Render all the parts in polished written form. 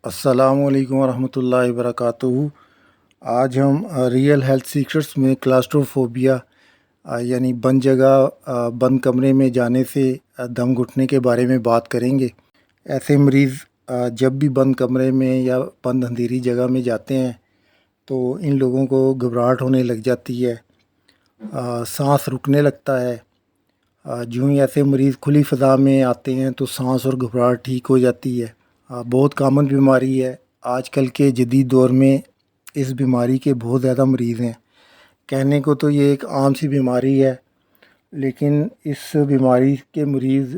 السلام علیکم ورحمۃ اللہ وبرکاتہ۔ آج ہم ریئل ہیلتھ سیکرٹس میں کلاسٹروفوبیا یعنی بند جگہ بند کمرے میں جانے سے دم گھٹنے کے بارے میں بات کریں گے۔ ایسے مریض جب بھی بند کمرے میں یا بند اندھیری جگہ میں جاتے ہیں تو ان لوگوں کو گھبراہٹ ہونے لگ جاتی ہے، سانس رکنے لگتا ہے۔ جو ہی ایسے مریض کھلی فضا میں آتے ہیں تو سانس اور گھبراہٹ ٹھیک ہو جاتی ہے۔ بہت کامن بیماری ہے۔ آج کل کے جدید دور میں اس بیماری کے بہت زیادہ مریض ہیں۔ کہنے کو تو یہ ایک عام سی بیماری ہے، لیکن اس بیماری کے مریض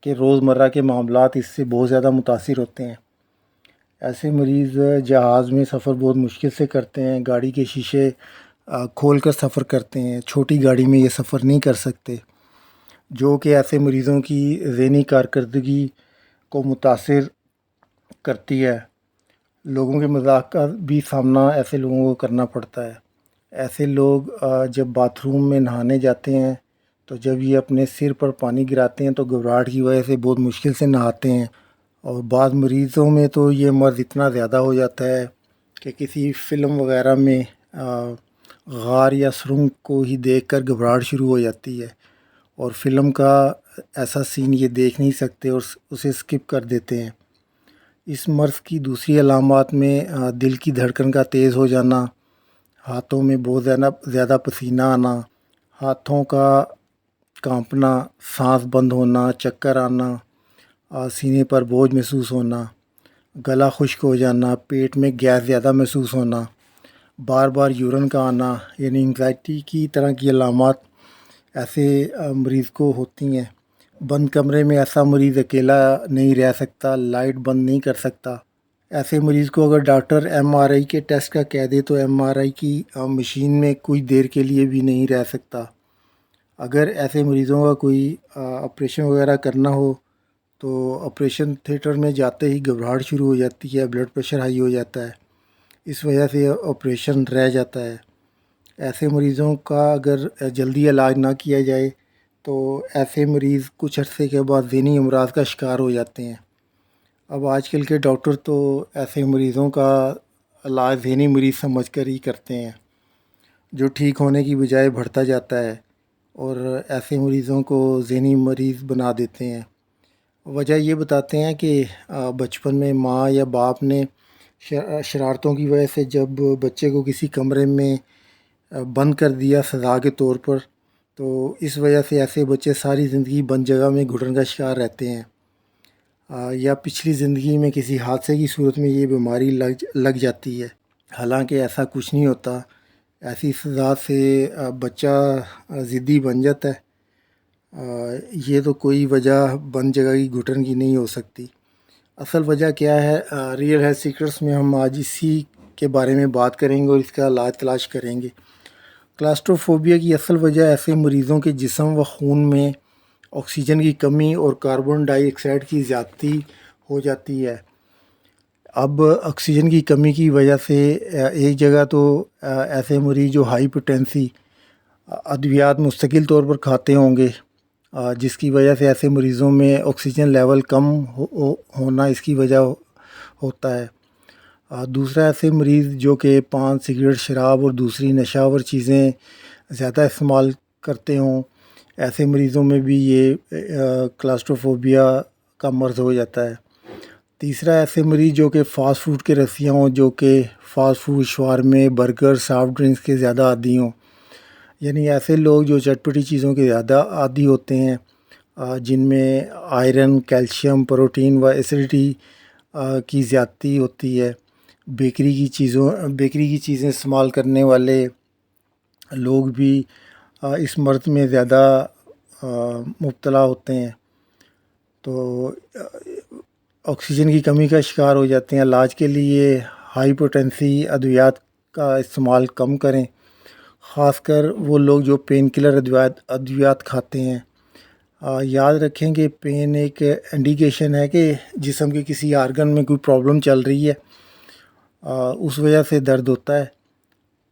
کے روزمرہ کے معاملات اس سے بہت زیادہ متاثر ہوتے ہیں۔ ایسے مریض جہاز میں سفر بہت مشکل سے کرتے ہیں، گاڑی کے شیشے کھول کر سفر کرتے ہیں، چھوٹی گاڑی میں یہ سفر نہیں کر سکتے، جو کہ ایسے مریضوں کی ذہنی کارکردگی کو متاثر کرتی ہے۔ لوگوں کے مذاق کا بھی سامنا ایسے لوگوں کو کرنا پڑتا ہے۔ ایسے لوگ جب باتھ روم میں نہانے جاتے ہیں تو جب یہ اپنے سر پر پانی گراتے ہیں تو گھبراہٹ کی وجہ سے بہت مشکل سے نہاتے ہیں، اور بعض مریضوں میں تو یہ مرض اتنا زیادہ ہو جاتا ہے کہ کسی فلم وغیرہ میں غار یا سرنگ کو ہی دیکھ کر گھبراہٹ شروع ہو جاتی ہے، اور فلم کا ایسا سین یہ دیکھ نہیں سکتے اور اسے اسکپ کر دیتے ہیں۔ اس مرض کی دوسری علامات میں دل کی دھڑکن کا تیز ہو جانا، ہاتھوں میں بہت زیادہ پسینہ آنا، ہاتھوں کا کانپنا، سانس بند ہونا، چکر آنا، سینے پر بوجھ محسوس ہونا، گلا خشک ہو جانا، پیٹ میں گیس زیادہ محسوس ہونا، بار بار یورین کا آنا، یعنی انگزائٹی کی طرح کی علامات ایسے مریض کو ہوتی ہیں۔ بند کمرے میں ایسا مریض اکیلا نہیں رہ سکتا، لائٹ بند نہیں کر سکتا۔ ایسے مریض کو اگر ڈاکٹر ایم آر آئی کے ٹیسٹ کا کہہ دے تو ایم آر آئی کی مشین میں کچھ دیر کے لیے بھی نہیں رہ سکتا۔ اگر ایسے مریضوں کا کوئی آپریشن وغیرہ کرنا ہو تو آپریشن تھیٹر میں جاتے ہی گھبراہٹ شروع ہو جاتی ہے، بلڈ پریشر ہائی ہو جاتا ہے، اس وجہ سے آپریشن رہ جاتا ہے۔ ایسے مریضوں کا اگر جلدی علاج نہ کیا جائے تو ایسے مریض کچھ عرصے کے بعد ذہنی امراض کا شکار ہو جاتے ہیں۔ اب آج کل کے ڈاکٹر تو ایسے مریضوں کا علاج ذہنی مریض سمجھ کر ہی کرتے ہیں، جو ٹھیک ہونے کی بجائے بڑھتا جاتا ہے، اور ایسے مریضوں کو ذہنی مریض بنا دیتے ہیں۔ وجہ یہ بتاتے ہیں کہ بچپن میں ماں یا باپ نے شرارتوں کی وجہ سے جب بچے کو کسی کمرے میں بند کر دیا سزا کے طور پر، تو اس وجہ سے ایسے بچے ساری زندگی بند جگہ میں گھٹن کا شکار رہتے ہیں، یا پچھلی زندگی میں کسی حادثے کی صورت میں یہ بیماری لگ جاتی ہے۔ حالانکہ ایسا کچھ نہیں ہوتا، ایسی سزا سے بچہ ضدی بن جاتا ہے۔ یہ تو کوئی وجہ بند جگہ کی گھٹن کی نہیں ہو سکتی۔ اصل وجہ کیا ہے؟ ریئل ہیلتھ سیکرٹس میں ہم آج اسی کے بارے میں بات کریں گے اور اس کا علاج تلاش کریں گے۔ کلاسٹروفوبیا کی اصل وجہ ایسے مریضوں کے جسم و خون میں آکسیجن کی کمی اور کاربن ڈائی آکسائڈ کی زیادتی ہو جاتی ہے۔ اب آکسیجن کی کمی کی وجہ سے ایک جگہ تو ایسے مریض جو ہائپرٹینسی ادویات مستقل طور پر کھاتے ہوں گے، جس کی وجہ سے ایسے مریضوں میں آکسیجن لیول کم ہونا اس کی وجہ ہوتا ہے۔ دوسرا، ایسے مریض جو کہ پان، سگریٹ، شراب اور دوسری نشہ آور چیزیں زیادہ استعمال کرتے ہوں، ایسے مریضوں میں بھی یہ کلاسٹروفوبیا کا مرض ہو جاتا ہے۔ تیسرا، ایسے مریض جو کہ فاسٹ فوڈ کے رسیاں ہوں، جو کہ فاسٹ فوڈ، شاورمے، برگر، سافٹ ڈرنکس کے زیادہ عادی ہوں، یعنی ایسے لوگ جو چٹپٹی چیزوں کے زیادہ عادی ہوتے ہیں، جن میں آئرن، کیلشیم، پروٹین و ایسیڈیٹی کی زیادتی ہوتی ہے۔ بیکری کی چیزیں استعمال کرنے والے لوگ بھی اس مرض میں زیادہ مبتلا ہوتے ہیں، تو آکسیجن کی کمی کا شکار ہو جاتے ہیں۔ علاج کے لیے ہائی پوٹینسی ادویات کا استعمال کم کریں، خاص کر وہ لوگ جو پین کلر ادویات کھاتے ہیں۔ یاد رکھیں کہ پین ایک انڈیکیشن ہے کہ جسم کے کسی آرگن میں کوئی پرابلم چل رہی ہے، اس وجہ سے درد ہوتا ہے۔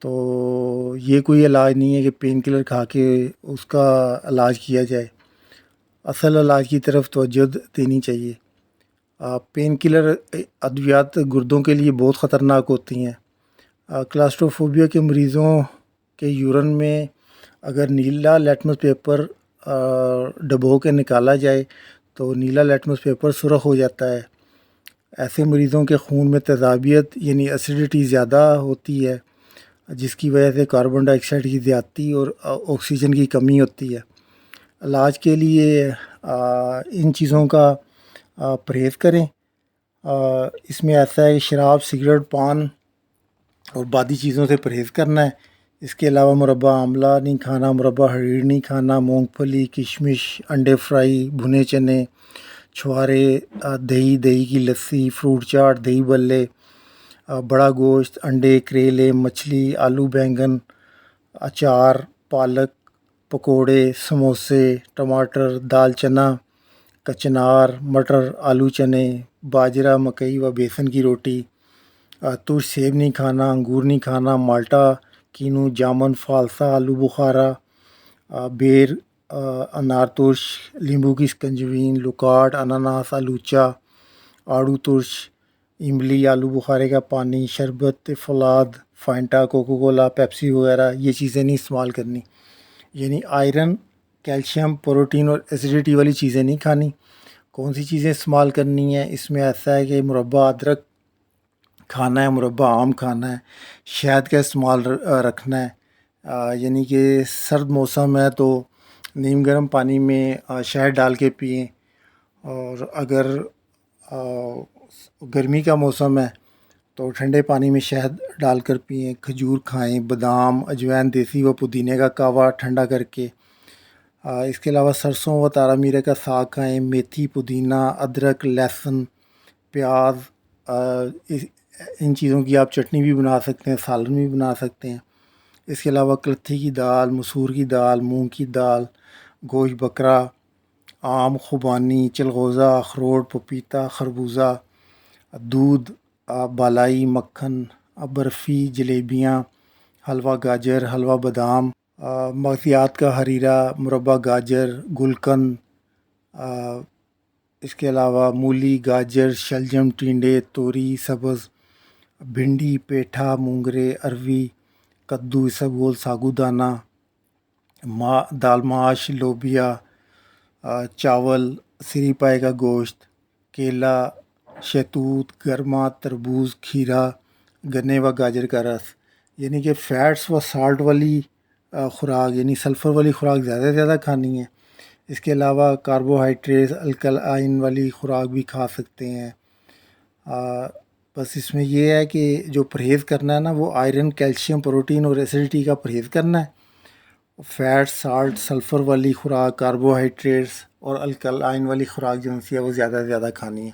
تو یہ کوئی علاج نہیں ہے کہ پین کلر کھا کے اس کا علاج کیا جائے، اصل علاج کی طرف توجہ دینی چاہیے۔ پین کلر ادویات گردوں کے لیے بہت خطرناک ہوتی ہیں۔ کلاسٹروفوبیا کے مریضوں کے یورین میں اگر نیلا لیٹمس پیپر ڈبو کے نکالا جائے تو نیلا لیٹمس پیپر سرخ ہو جاتا ہے۔ ایسے مریضوں کے خون میں تیزابیت یعنی ایسیڈیٹی زیادہ ہوتی ہے، جس کی وجہ سے کاربن ڈائی آکسائڈ کی زیادتی اور آکسیجن کی کمی ہوتی ہے۔ علاج کے لیے ان چیزوں کا پرہیز کریں۔ اس میں ایسا ہے کہ شراب، سگریٹ، پان اور بادی چیزوں سے پرہیز کرنا ہے۔ اس کے علاوہ مربع آملہ نہیں کھانا، مربع حریر نہیں کھانا، مونگ پھلی، کشمش، انڈے فرائی، بھنے چنے، چھوارے، دہی کی لسی، فروٹ چاٹ، دہی بلے، بڑا گوشت، انڈے، کریلے، مچھلی، آلو بینگن، اچار، پالک، پکوڑے، سموسے، ٹماٹر، دال چنا، کچنار، مٹر، آلو چنے، باجرہ، مکئی و بیسن کی روٹی، ترش سیب نہیں کھانا، انگور نہیں کھانا، مالٹا، کینو، جامن، فالسا، آلو بخارا، بیر، انار ترش، لیمبو کی سکنجوین، لکاٹ، اناناس، آلوچا، آڑو ترش، املی، آلو بخارے کا پانی، شربت فولاد، فائنٹا، کوکو کولا، پیپسی وغیرہ یہ چیزیں نہیں استعمال کرنی۔ یعنی آئرن، کیلشیم، پروٹین اور ایسیڈیٹی والی چیزیں نہیں کھانی۔ کون سی چیزیں استعمال کرنی ہیں؟ اس میں ایسا ہے کہ مربع ادرک کھانا ہے، مربع آم کھانا ہے، شہد کا استعمال رکھنا ہے۔ یعنی کہ سرد موسم ہے تو نیم گرم پانی میں شہد ڈال کے پئیں، اور اگر گرمی کا موسم ہے تو ٹھنڈے پانی میں شہد ڈال کر پئیں۔ کھجور کھائیں، بادام، اجوائن، دیسی و پودینے کا کہوہ ٹھنڈا کر کے۔ اس کے علاوہ سرسوں و تارا میرے کا ساگ کھائیں، میتھی، پودینہ، ادرک، لہسن، پیاز، ان چیزوں کی آپ چٹنی بھی بنا سکتے ہیں، سالن بھی بنا سکتے ہیں۔ اس کے علاوہ کلتھی کی دال، مسور کی دال، مونگ کی دال، گوشت بکرا، آم، خوبانی، چلغوزہ، اخروٹ، پپیتا، خربوزہ، دودھ، بالائی، مکھن، برفی، جلیبیاں، حلوہ گاجر، حلوہ بادام، مغزیات کا حریرہ، مربع گاجر، گلقند، اس کے علاوہ مولی، گاجر، شلجم، ٹینڈے، توری، سبز، بھنڈی، پیٹھا، مونگرے، اروی، کدو، اسبگول، ساگو دانہ، دال ماش، لوبیا، چاول، سری پائے کا گوشت، کیلا، شہتوت، گرما، تربوز، کھیرا، گنے و گاجر کا رس۔ یعنی کہ فیٹس و سالٹ والی خوراک یعنی سلفر والی خوراک زیادہ سے زیادہ کھانی ہے۔ اس کے علاوہ کاربوہائیڈریٹ، الکلائن والی خوراک بھی کھا سکتے ہیں۔ بس اس میں یہ ہے کہ جو پرہیز کرنا ہے نا، وہ آئرن، کیلشیم، پروٹین اور ایسیڈیٹی کا پرہیز کرنا ہے۔ فیٹ، سالٹ، سلفر والی خوراک، کاربوہائیڈریٹس اور الکلائن والی خوراک جو ہے وہ زیادہ سے زیادہ کھانی ہے۔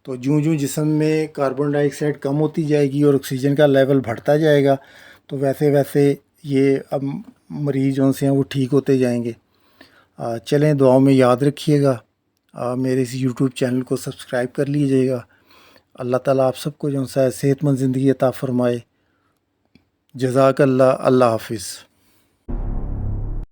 تو جوں جسم میں کاربن ڈائی آکسائڈ کم ہوتی جائے گی اور آکسیجن کا لیول بڑھتا جائے گا، تو ویسے ویسے یہ اب مریض جو سے ہیں وہ ٹھیک ہوتے جائیں گے۔ چلیں، دعاؤں میں یاد رکھیے گا، میرے اس یوٹیوب چینل کو سبسکرائب کر لیجیے گا۔ اللہ تعالیٰ آپ سب کو جو ہے صحت مند زندگی عطا فرمائے۔ جزاک اللہ۔ اللہ حافظ۔